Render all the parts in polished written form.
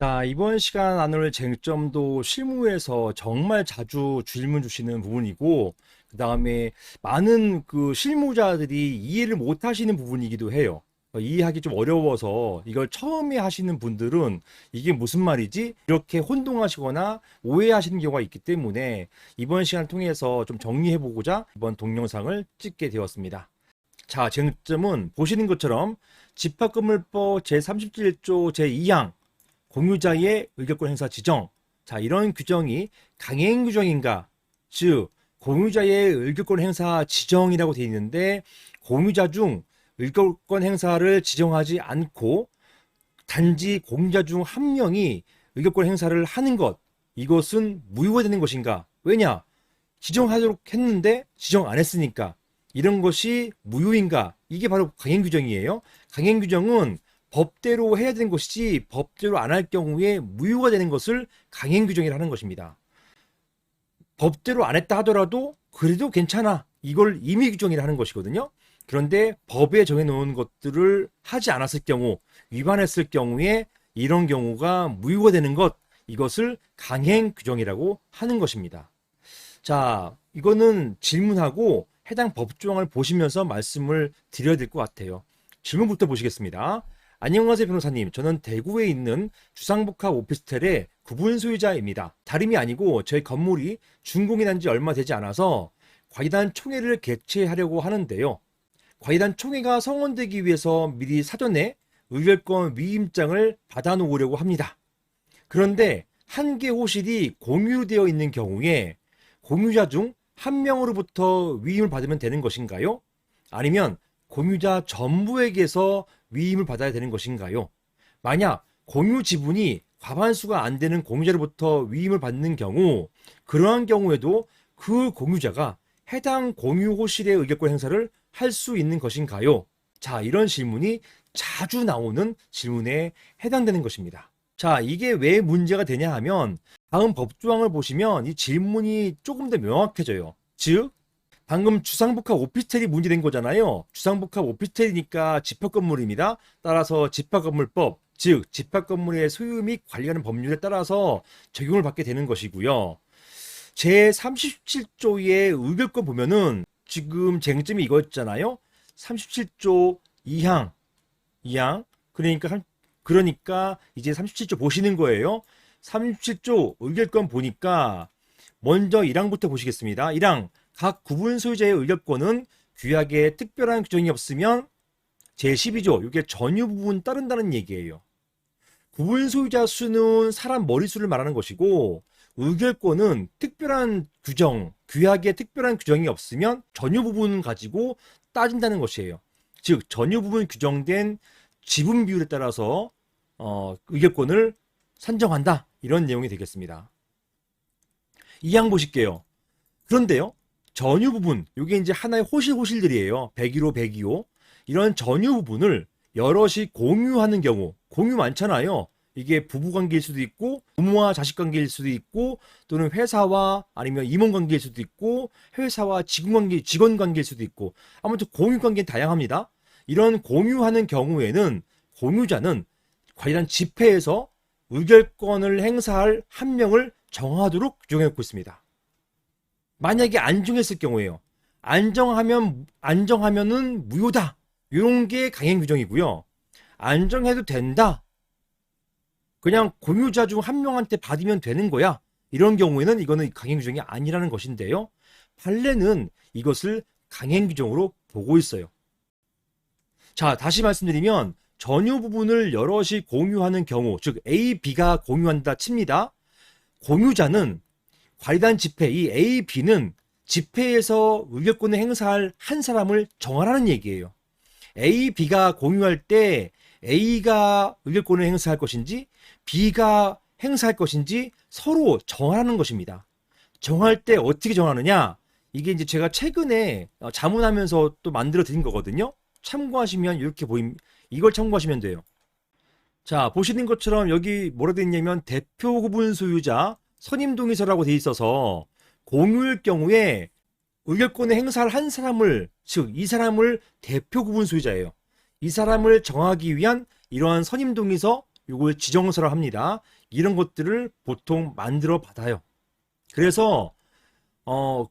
자, 이번 시간 나눌 쟁점도 실무에서 정말 자주 질문 주시는 부분이고, 그 다음에 많은 그 실무자들이 이해를 못 하시는 부분이기도 해요. 이해하기 좀 어려워서 이걸 처음에 하시는 분들은 이게 무슨 말이지? 이렇게 혼동하시거나 오해하시는 경우가 있기 때문에 이번 시간을 통해서 좀 정리해보고자 이번 동영상을 찍게 되었습니다. 자, 쟁점은 보시는 것처럼 집합건물법 제37조 제2항 공유자의 의결권 행사 지정. 자, 이런 규정이 강행 규정인가? 즉, 공유자의 의결권 행사 지정이라고 되어 있는데, 공유자 중 의결권 행사를 지정하지 않고 단지 공유자 중 한 명이 의결권 행사를 하는 것, 이것은 무효가 되는 것인가? 왜냐? 지정하도록 했는데 지정 안 했으니까. 이런 것이 무효인가? 이게 바로 강행 규정이에요. 강행 규정은 법대로 해야 되는 것이지 법대로 안 할 경우에 무효가 되는 것을 강행 규정이라는 것입니다. 법대로 안 했다 하더라도 그래도 괜찮아. 이걸 임의 규정이라 하는 것이거든요. 그런데 법에 정해놓은 것들을 하지 않았을 경우, 위반했을 경우에 이런 경우가 무효가 되는 것, 이것을 강행 규정이라고 하는 것입니다. 자, 이거는 질문하고 해당 법조항을 보시면서 말씀을 드려야 될 것 같아요. 질문부터 보시겠습니다. 안녕하세요, 변호사님. 저는 대구에 있는 주상복합 오피스텔의 구분 소유자입니다. 다름이 아니고 저희 건물이 준공이 난 지 얼마 되지 않아서 과이단 총회를 개최하려고 하는데요. 과이단 총회가 성원되기 위해서 미리 사전에 의결권 위임장을 받아놓으려고 합니다. 그런데 한 개 호실이 공유되어 있는 경우에 공유자 중 한 명으로부터 위임을 받으면 되는 것인가요? 아니면 공유자 전부에게서 위임을 받아야 되는 것인가요? 만약 공유 지분이 과반수가 안 되는 공유자로부터 위임을 받는 경우, 그러한 경우에도 그 공유자가 해당 공유 호실의 의결권 행사를 할 수 있는 것인가요? 자, 이런 질문이 자주 나오는 질문에 해당되는 것입니다. 자, 이게 왜 문제가 되냐 하면 다음 법조항을 보시면 이 질문이 조금 더 명확해져요. 즉, 방금 주상복합 오피스텔이 문제된 거잖아요. 주상복합 오피스텔이니까 집합건물입니다. 따라서 집합건물법, 즉 집합건물의 소유 및 관리하는 법률에 따라서 적용을 받게 되는 것이고요. 제37조의 의결권 보면은 지금 쟁점이 이거였잖아요. 37조 2항, 그러니까 이제 37조 보시는 거예요. 37조 의결권 보니까 먼저 1항부터 보시겠습니다. 1항, 각 구분 소유자의 의결권은 규약에 특별한 규정이 없으면 제12조, 이게 전유 부분 따른다는 얘기예요. 구분 소유자 수는 사람 머릿수를 말하는 것이고, 의결권은 특별한 규정, 규약에 특별한 규정이 없으면 전유 부분 가지고 따진다는 것이에요. 즉, 전유 부분 규정된 지분 비율에 따라서 의결권을 산정한다. 이런 내용이 되겠습니다. 2항 보실게요. 그런데요, 전유 부분, 이게 이제 하나의 호실들이에요. 101호, 102호. 이런 전유 부분을 여럿이 공유하는 경우, 공유 많잖아요. 이게 부부 관계일 수도 있고, 부모와 자식 관계일 수도 있고, 또는 회사와 아니면 임원 관계일 수도 있고, 회사와 직원 관계일 수도 있고, 아무튼 공유 관계는 다양합니다. 이런 공유하는 경우에는 공유자는 관련 집회에서 의결권을 행사할 한 명을 정하도록 규정해놓고 있습니다. 만약에 안 정했을 경우에요. 안정하면은 무효다. 이런 게 강행 규정이고요. 안정해도 된다. 그냥 공유자 중 한 명한테 받으면 되는 거야. 이런 경우에는 이거는 강행 규정이 아니라는 것인데요. 판례는 이것을 강행 규정으로 보고 있어요. 자, 다시 말씀드리면 전유 부분을 여럿이 공유하는 경우, 즉 A, B가 공유한다 칩니다. 공유자는 관리단 집회, 이 A, B는 집회에서 의결권을 행사할 한 사람을 정하라는 얘기예요. A, B가 공유할 때 A가 의결권을 행사할 것인지 B가 행사할 것인지 서로 정하라는 것입니다. 정할 때 어떻게 정하느냐? 이게 이제 제가 최근에 자문하면서 또 만들어 드린 거거든요. 참고하시면 이렇게 이걸 참고하시면 돼요. 자, 보시는 것처럼 여기 뭐라 되어 있냐면 대표 구분 소유자 선임 동의서라고 되어 있어서 공유일 경우에 의결권을 행사할 한 사람을, 즉 이 사람을 대표 구분 소유자예요. 이 사람을 정하기 위한 이러한 선임 동의서, 이걸 지정서라 합니다. 이런 것들을 보통 만들어 받아요. 그래서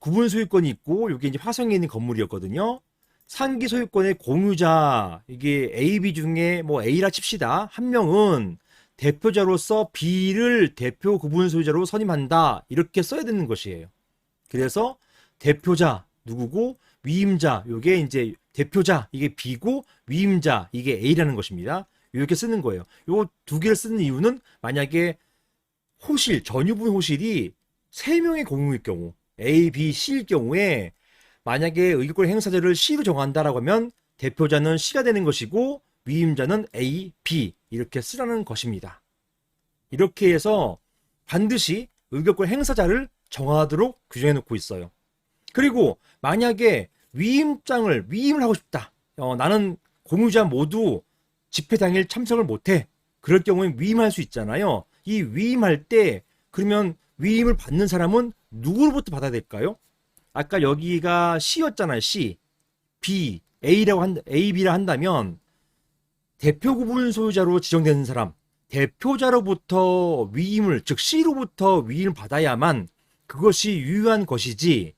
구분 소유권이 있고 이게 이제 화성에 있는 건물이었거든요. 상기 소유권의 공유자, 이게 A, B 중에 뭐 A라 칩시다. 한 명은 대표자로서 B를 대표 구분 소유자로 선임한다. 이렇게 써야 되는 것이에요. 그래서 대표자 누구고 위임자, 요게 이제 대표자 이게 B고 위임자 이게 A라는 것입니다. 이렇게 쓰는 거예요. 요 두 개를 쓰는 이유는 만약에 호실, 전유분 호실이 3명의 공유일 경우 A, B, C일 경우에 만약에 의결권 행사자를 C로 정한다라고 하면 대표자는 C가 되는 것이고 위임자는 A, B 이렇게 쓰라는 것입니다. 이렇게 해서 반드시 의결권 행사자를 정하도록 규정해 놓고 있어요. 그리고 만약에 위임을 하고 싶다. 나는 공유자 모두 집회 당일 참석을 못해. 그럴 경우에 위임할 수 있잖아요. 이 위임할 때 그러면 위임을 받는 사람은 누구로부터 받아야 될까요? 아까 여기가 C였잖아요. C, B, A, B라 한다면 대표 구분 소유자로 지정되는 사람, 대표자로부터 위임을, 즉 C로부터 위임을 받아야만 그것이 유효한 것이지,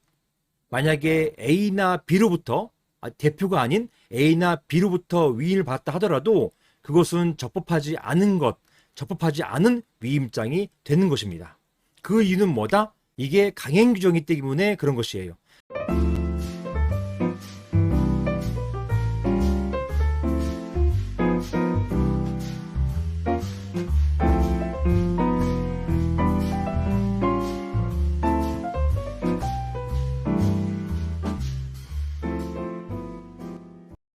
만약에 A나 B로부터, 대표가 아닌 A나 B로부터 위임을 받았다 하더라도 그것은 적법하지 않은 위임장이 되는 것입니다. 그 이유는 뭐다? 이게 강행 규정이기 때문에 그런 것이에요.